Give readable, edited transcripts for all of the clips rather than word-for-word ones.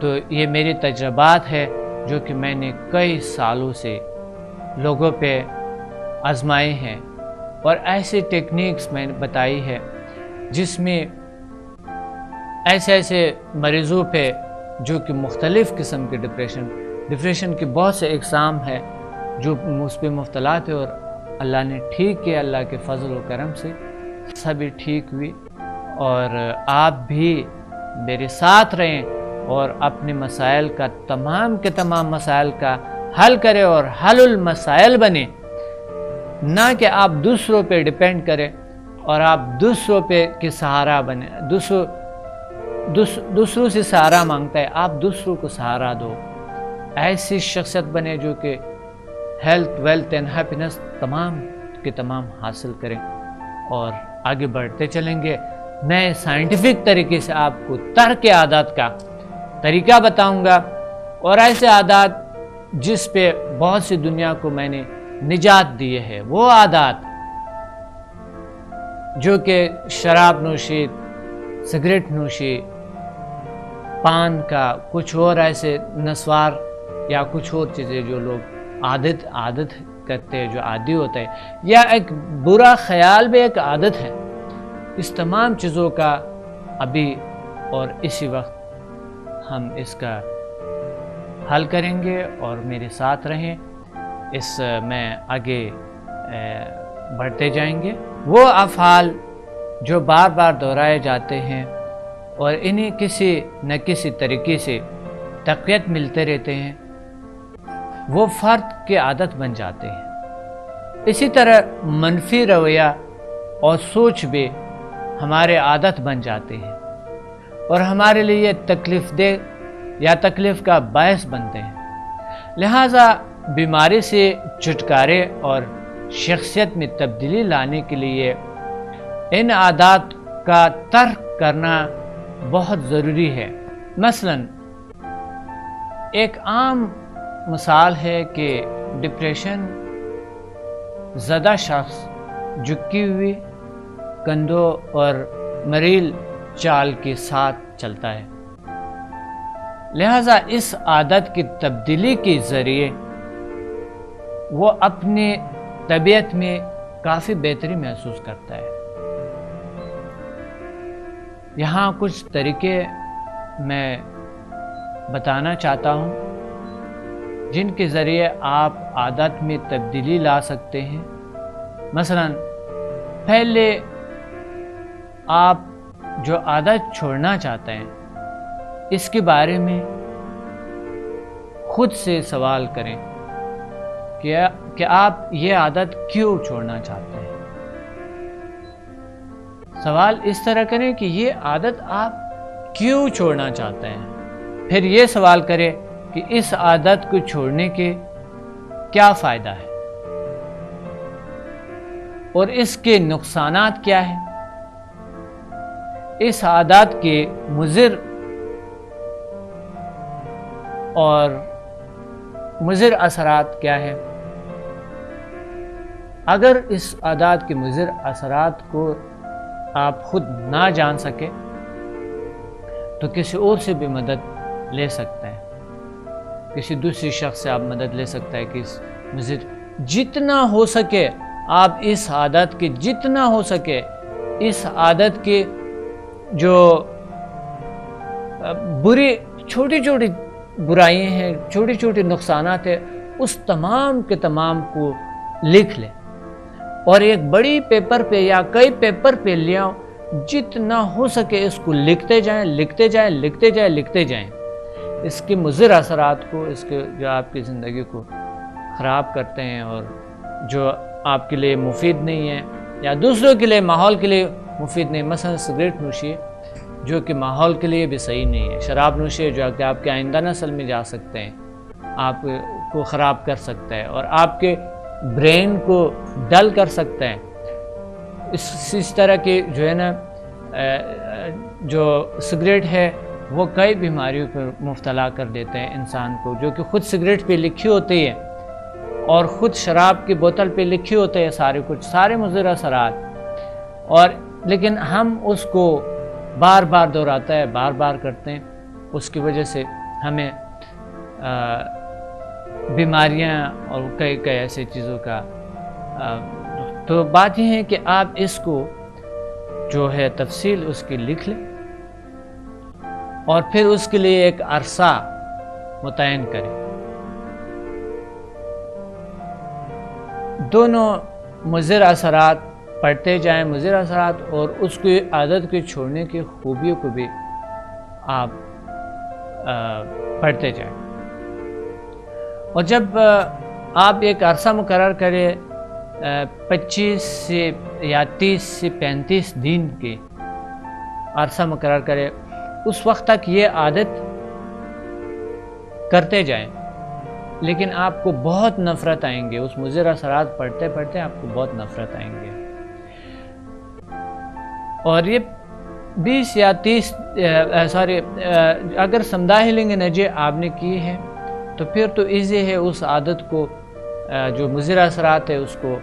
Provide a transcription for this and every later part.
تو یہ میری تجربات ہے جو کہ میں نے کئی سالوں سے لوگوں پہ آزمائے ہیں، اور ایسی ٹیکنیکس میں نے بتائی ہے جس میں ایسے مریضوں پہ جو کہ مختلف قسم کے ڈپریشن کے بہت سے اقسام ہیں جو اس پہ مبتلا تھے، اور اللہ نے ٹھیک کیا، اللہ کے فضل و کرم سے سبھی ٹھیک ہوئی۔ اور آپ بھی میرے ساتھ رہیں اور اپنے مسائل کا تمام کے تمام مسائل کا حل کریں اور حل المسائل بنے، نہ کہ آپ دوسروں پہ ڈیپینڈ کریں اور آپ دوسروں پہ کے سہارا بنے، دوسروں سے سہارا مانگتا ہے، آپ دوسروں کو سہارا دو۔ ایسی شخصیت بنے جو کہ ہیلتھ، ویلتھ اینڈ ہیپینس تمام کے تمام حاصل کریں اور آگے بڑھتے چلیں گے۔ میں سائنٹیفک طریقے سے آپ کو ترک عادات کا طریقہ بتاؤں گا، اور ایسے عادات جس پہ بہت سی دنیا کو میں نے نجات دیے ہے، وہ عادات جو کہ شراب نوشی، سگریٹ نوشی، پان کا، کچھ اور ایسے نسوار یا کچھ اور چیزیں جو لوگ عادت کرتے ہیں، جو عادی ہوتا ہے، یا ایک برا خیال بھی ایک عادت ہے۔ اس تمام چیزوں کا ابھی اور اسی وقت ہم اس کا حل کریں گے، اور میرے ساتھ رہیں، اس میں آگے بڑھتے جائیں گے۔ وہ افعال جو بار بار دہرائے جاتے ہیں اور انہیں کسی نہ کسی طریقے سے تقویت ملتے رہتے ہیں، وہ فرد کی عادت بن جاتے ہیں۔ اسی طرح منفی رویہ اور سوچ بھی ہمارے عادت بن جاتے ہیں اور ہمارے لیے تکلیف دہ یا تکلیف کا باعث بنتے ہیں۔ لہٰذا بیماری سے چھٹکارے اور شخصیت میں تبدیلی لانے کے لیے ان عادات کا ترک کرنا بہت ضروری ہے۔ مثلا ایک عام مثال ہے کہ ڈپریشن زدہ شخص جھکی ہوئی کندھوں اور مریل چال کے ساتھ چلتا ہے، لہذا اس عادت کی تبدیلی کے ذریعے وہ اپنی طبیعت میں کافی بہتری محسوس کرتا ہے۔ یہاں کچھ طریقے میں بتانا چاہتا ہوں جن کے ذریعے آپ عادت میں تبدیلی لا سکتے ہیں۔ مثلا پہلے آپ جو عادت چھوڑنا چاہتے ہیں اس کے بارے میں خود سے سوال کریں کہ آپ یہ عادت کیوں چھوڑنا چاہتے ہیں۔ سوال اس طرح کریں کہ یہ عادت آپ کیوں چھوڑنا چاہتے ہیں، پھر یہ سوال کریں کہ اس عادت کو چھوڑنے کے کیا فائدہ ہے اور اس کے نقصانات کیا ہیں، اس عادات کے مضر اور مضر اثرات کیا ہیں۔ اگر اس عادات کے مضر اثرات کو آپ خود نہ جان سکے تو کسی اور سے بھی مدد لے سکتے ہیں، کسی دوسری شخص سے آپ مدد لے سکتے ہیں کہ اس مضر جتنا ہو سکے آپ اس عادت کے جتنا ہو سکے اس عادت کے جو بری چھوٹی چھوٹی برائیاں ہیں، چھوٹی چھوٹی نقصانات ہیں، اس تمام کے تمام کو لکھ لیں اور ایک بڑی پیپر پہ یا کئی پیپر پہ لے آؤ، جتنا ہو سکے اس کو لکھتے جائیں۔ اس کے مضر اثرات کو، اس کے جو آپ کی زندگی کو خراب کرتے ہیں اور جو آپ کے لیے مفید نہیں ہے یا دوسروں کے لیے، ماحول کے لیے مفید نہیں، مثلا سگریٹ نوشی جو کہ ماحول کے لیے بھی صحیح نہیں ہے، شراب نوشی جو کہ آپ کے آئندہ نسل میں جا سکتے ہیں، آپ کو خراب کر سکتا ہے اور آپ کے برین کو ڈل کر سکتا ہے۔ اس طرح کے جو ہے نا جو سگریٹ ہے وہ کئی بیماریوں پر مبتلا کر دیتے ہیں انسان کو، جو کہ خود سگریٹ پہ لکھی ہوتی ہے اور خود شراب کی بوتل پہ لکھی ہوتے ہیں سارے مضر اثرات، اور لیکن ہم اس کو بار بار دہراتے ہیں، بار بار کرتے ہیں، اس کی وجہ سے ہمیں بیماریاں اور کئی ایسے چیزوں کا تو بات یہ ہے کہ آپ اس کو جو ہے تفصیل اس کی لکھ لیں اور پھر اس کے لیے ایک عرصہ متعین کریں. دونوں مضر اثرات پڑھتے جائیں، مضر اثرات اور اس کی عادت کو چھوڑنے کی خوبیوں کو بھی آپ پڑھتے جائیں. اور جب آپ ایک عرصہ مقرر کریں 25 سے یا 30 سے 35 دن کے عرصہ مقرر کریں، اس وقت تک یہ عادت کرتے جائیں، لیکن آپ کو بہت نفرت آئیں گے. اس مضر اثرات پڑھتے پڑھتے آپ کو بہت نفرت آئیں گے. اور یہ 20 یا 30 اگر سمدھا ہیلنگ انرجی آپ نے کی ہے تو پھر تو ایزی ہے اس عادت کو جو مضر اثرات ہے اس کو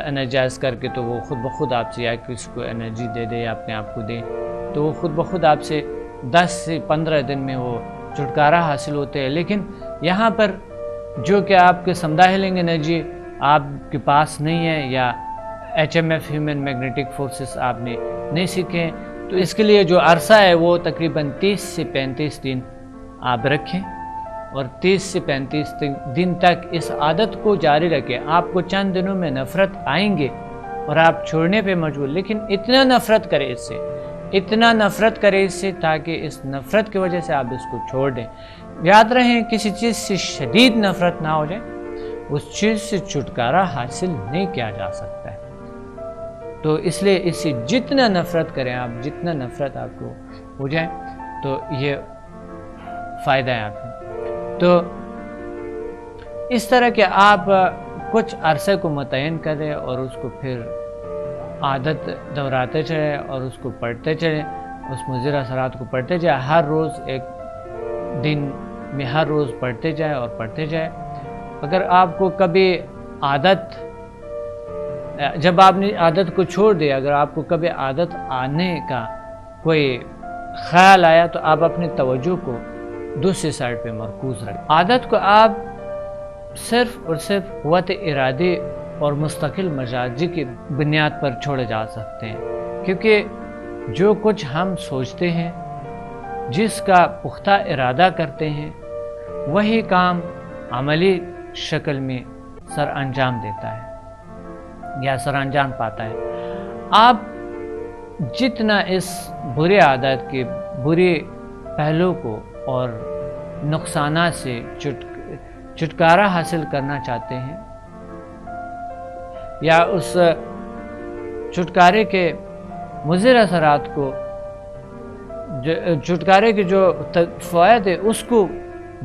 انرجائز کر کے تو وہ خود بخود آپ سے یا کسی کو انرجی دے دے یا اپنے آپ کو دے تو وہ خود بخود آپ سے 10 سے 15 دن میں وہ چھٹکارا حاصل ہوتے ہیں. لیکن یہاں پر جو کہ آپ کے سمدھا ہیلنگ انرجی آپ کے پاس نہیں ہے یا HMF ہیومن میگنیٹک فورسز آپ نے نہیں سیکھے، تو اس کے لیے جو عرصہ ہے وہ تقریباً 30 سے 35 دن آپ رکھیں اور 30 سے 35 دن تک اس عادت کو جاری رکھیں. آپ کو چند دنوں میں نفرت آئیں گے اور آپ چھوڑنے پہ مجبور، لیکن اتنا نفرت کریں اس سے، اتنا نفرت کریں اس سے تاکہ اس نفرت کی وجہ سے آپ اس کو چھوڑ دیں. یاد رہیں کسی چیز سے شدید نفرت نہ ہو جائے، اس چیز سے چھٹکارا حاصل نہیں کیا جا سکتا ہے. تو اس لیے اس سے جتنا نفرت کریں آپ، جتنا نفرت آپ کو ہو جائے تو یہ فائدہ ہے آپ کو. تو اس طرح کہ آپ کچھ عرصے کو متعین کریں اور اس کو پھر عادت دہراتے چلیں اور اس کو پڑھتے چلیں، اس مضر اثرات کو پڑھتے جائیں. ہر روز ایک دن میں ہر روز پڑھتے جائیں اور پڑھتے جائیں. اگر آپ کو کبھی عادت، جب آپ نے عادت کو چھوڑ دیا، اگر آپ کو کبھی عادت آنے کا کوئی خیال آیا تو آپ اپنی توجہ کو دوسری سائڈ پہ مرکوز رکھیں. عادت کو آپ صرف اور صرف قوت ارادی اور مستقل مزاجی کی بنیاد پر چھوڑے جا سکتے ہیں، کیونکہ جو کچھ ہم سوچتے ہیں، جس کا پختہ ارادہ کرتے ہیں، وہی کام عملی شکل میں سر انجام دیتا ہے یا سر انجام پاتا ہے. آپ جتنا اس بری عادت کے بری پہلو کو اور نقصانات سے چھٹکارا حاصل کرنا چاہتے ہیں یا اس چھٹکارے کے مضر اثرات کو، چھٹکارے کے جو فوائد ہے اس کو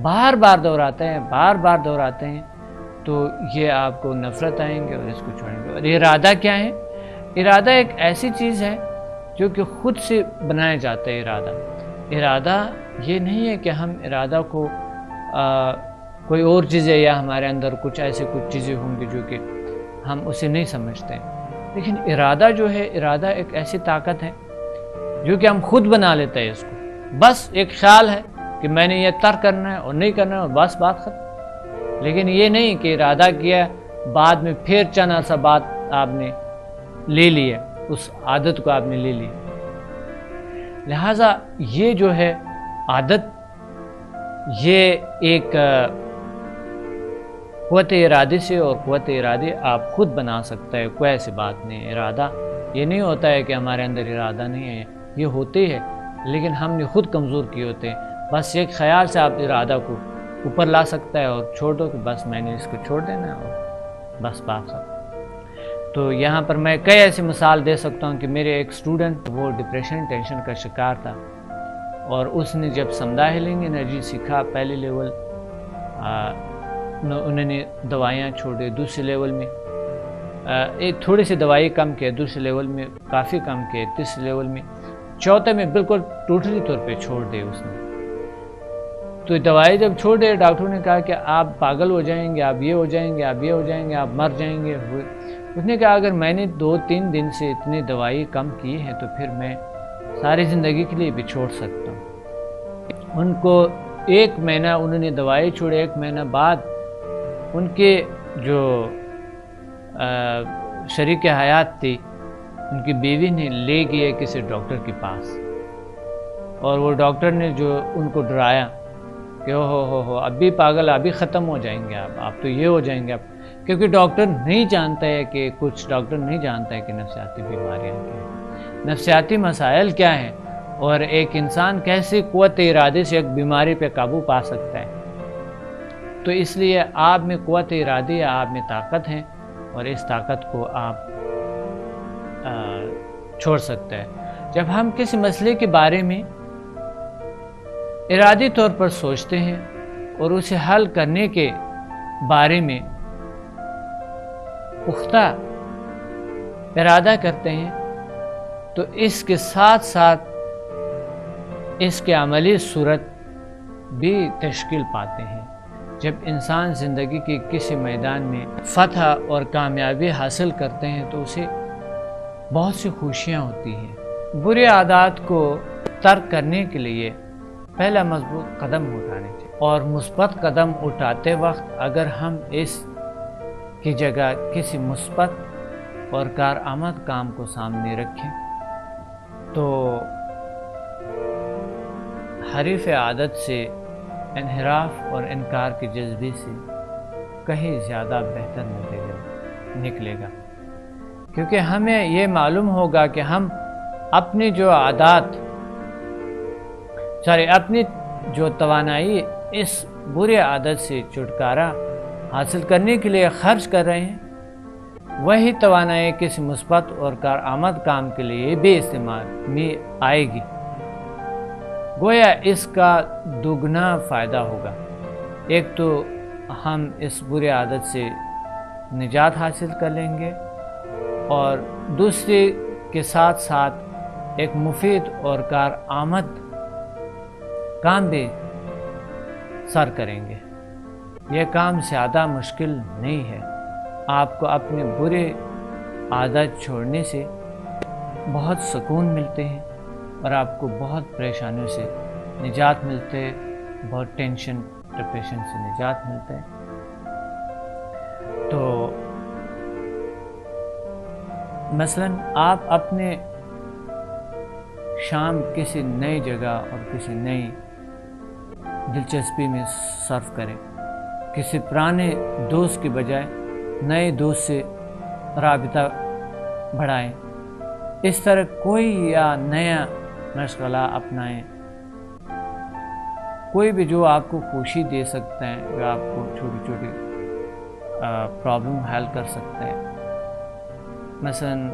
بار بار دہراتے ہیں تو یہ آپ کو نفرت آئیں گے اور اس کو چھوڑیں گے. اور ارادہ کیا ہے؟ ارادہ ایک ایسی چیز ہے جو کہ خود سے بنایا جاتا ہے. ارادہ یہ نہیں ہے کہ ہم ارادہ کو کوئی اور چیز ہے یا ہمارے اندر کچھ چیزیں ہوں گی جو کہ ہم اسے نہیں سمجھتے. لیکن ارادہ جو ہے، ارادہ ایک ایسی طاقت ہے جو کہ ہم خود بنا لیتے ہیں. اس کو بس ایک خیال ہے کہ میں نے یہ ترک کرنا ہے اور نہیں کرنا ہے اور بس بات ختم. لیکن یہ نہیں کہ ارادہ کیا بعد میں پھر چند عرصہ بعد آپ نے لے لیا، اس عادت کو آپ نے لے لی. لہٰذا یہ جو ہے عادت، یہ ایک قوت ارادی سے، اور قوت ارادی آپ خود بنا سکتا ہے، کوئی ایسی بات نہیں. ارادہ یہ نہیں ہوتا ہے کہ ہمارے اندر ارادہ نہیں ہے، یہ ہوتے ہے لیکن ہم نے خود کمزور کیے ہوتے ہیں. بس ایک خیال سے آپ ارادہ کو اوپر لا سکتا ہے اور چھوڑ دو کہ بس میں نے اس کو چھوڑ دینا ہے اور بس بات ختم. تو یہاں پر میں کئی ایسی مثال دے سکتا ہوں کہ میرے ایک اسٹوڈنٹ وہ ڈپریشن ٹینشن کا شکار تھا اور اس نے جب سمدھا ہیلنگ انرجی سیکھا پہلے لیول، انہوں نے دوائیاں چھوڑے. دوسرے لیول میں ایک تھوڑی سی دوائی کم کیے، دوسرے لیول میں کافی کم کیے، تیسرے لیول میں، چوتھے میں بالکل ٹوٹلی طور پہ چھوڑ دے اس نے. تو دوائی جب چھوڑ دے، ڈاکٹروں نے کہا کہ آپ پاگل ہو جائیں گے، آپ یہ ہو جائیں گے، آپ یہ ہو جائیں گے، آپ مر جائیں گے. اس نے کہا اگر میں نے 2-3 دن سے اتنی دوائی کم کی ہے تو پھر میں ساری زندگی کے لیے بھی چھوڑ سکتا ہوں. ان کو ایک مہینہ انہوں نے دوائی چھوڑی، 1 مہینہ بعد ان کے جو شریک حیات تھی، ان کی بیوی نے لے گئے کسی ڈاکٹر کے پاس، اور وہ ڈاکٹر نے جو ان کو ڈرایا کہ ہو ابھی پاگل، ابھی ختم ہو جائیں گے آپ تو یہ ہو جائیں گے آپ، کیونکہ ڈاکٹر نہیں جانتا ہے کہ کچھ ڈاکٹر نہیں جانتا ہے کہ نفسیاتی بیماریاں کیا ہیں، نفسیاتی مسائل کیا ہیں، اور ایک انسان کیسے قوت ارادے سے ایک بیماری پہ قابو پا سکتا ہے۔ تو اس لیے آپ میں قوت ارادی ہے، آپ میں طاقت ہے، اور اس طاقت کو آپ چھوڑ سکتے ہیں۔ جب ہم کسی مسئلے کے بارے میں ارادی طور پر سوچتے ہیں اور اسے حل کرنے کے بارے میں پختہ ارادہ کرتے ہیں، تو اس کے ساتھ ساتھ اس کے عملی صورت بھی تشکیل پاتے ہیں۔ جب انسان زندگی کے کسی میدان میں فتح اور کامیابی حاصل کرتے ہیں تو اسے بہت سی خوشیاں ہوتی ہیں۔ برے عادات کو ترک کرنے کے لیے پہلا مضبوط قدم اٹھانے چاہیے، اور مثبت قدم اٹھاتے وقت اگر ہم اس کی جگہ کسی مثبت اور کارآمد کام کو سامنے رکھیں تو حریف عادت سے انحراف اور انکار کے جذبے سے کہیں زیادہ بہتر نتیجہ نکلے گا، کیونکہ ہمیں یہ معلوم ہوگا کہ ہم اپنی جو عادات اپنی جو توانائی اس برے عادت سے چھٹکارا حاصل کرنے کے لیے خرچ کر رہے ہیں، وہی توانائی کسی مثبت اور کارآمد کام کے لیے بھی استعمال میں آئے گی، گویا اس کا دگنا فائدہ ہوگا۔ ایک تو ہم اس برے عادت سے نجات حاصل کر لیں گے، اور دوسرے کے ساتھ ساتھ ایک مفید اور کارآمد کام بھی سر کریں گے۔ یہ کام زیادہ مشکل نہیں ہے، آپ کو اپنے برے عادت چھوڑنے سے بہت سکون ملتے ہیں، اور آپ کو بہت پریشانیوں سے نجات ملتے ہیں، بہت ٹینشن ڈپریشن سے نجات ملتے ہیں۔ تو مثلاً آپ اپنے شام کسی نئی جگہ اور کسی نئی دلچسپی میں صرف کریں، کسی پرانے دوست کے بجائے نئے دوست سے رابطہ بڑھائیں، اس طرح کوئی یا نیا مشغلہ اپنائیں، کوئی بھی جو آپ کو خوشی دے سکتا ہے، جو آپ کو چھوٹی چھوٹی پرابلم حل کر سکتا ہے۔ مثلاً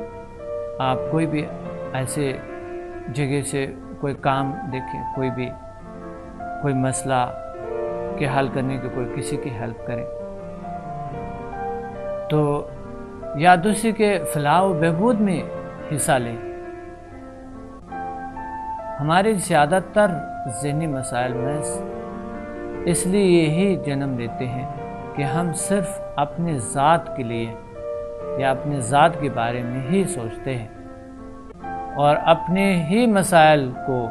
آپ کوئی بھی ایسے جگہ سے کوئی کام دیکھیں، کوئی مسئلہ کے حل کرنے کے کوئی کسی کی ہیلپ کریں، تو یا دوسرے کے فلاح و بہبود میں حصہ لیں۔ ہمارے زیادہ تر ذہنی مسائل محض اس لیے یہی جنم لیتے ہیں کہ ہم صرف اپنے ذات کے لیے یا اپنے ذات کے بارے میں ہی سوچتے ہیں، اور اپنے ہی مسائل کو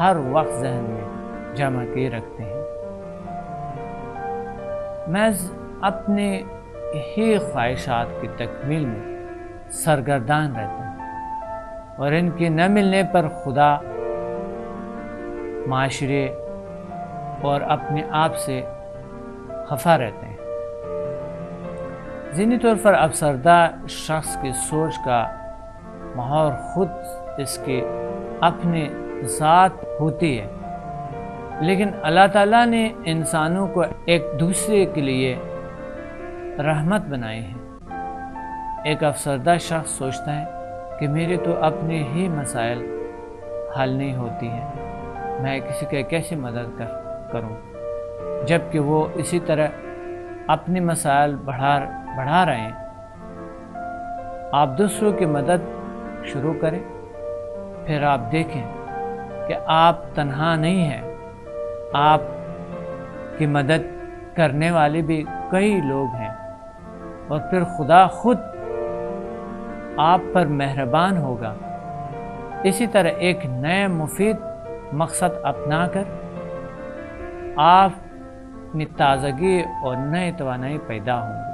ہر وقت ذہن میں جمع کیے رکھتے ہیں، محض اپنے ہی خواہشات کی تکمیل میں سرگردان رہتے ہیں، اور ان کے نہ ملنے پر خدا، معاشرے اور اپنے آپ سے خفا رہتے ہیں۔ ذہنی طور پر افسردہ شخص کی سوچ کا محور خود اس کے اپنے ذات ہوتی ہے، لیکن اللہ تعالیٰ نے انسانوں کو ایک دوسرے کے لیے رحمت بنائی ہے۔ ایک افسردہ شخص سوچتا ہے کہ میرے تو اپنے ہی مسائل حل نہیں ہوتی ہیں، میں کسی کی کیسے مدد کروں، جبکہ وہ اسی طرح اپنے مسائل بڑھا رہے ہیں۔ آپ دوسروں کی مدد شروع کریں، پھر آپ دیکھیں کہ آپ تنہا نہیں ہیں، آپ کی مدد کرنے والے بھی کئی لوگ ہیں، اور پھر خدا خود آپ پر مہربان ہوگا۔ اسی طرح ایک نئے مفید مقصد اپنا کر آپ میں تازگی اور نئے توانائی پیدا ہوں گی۔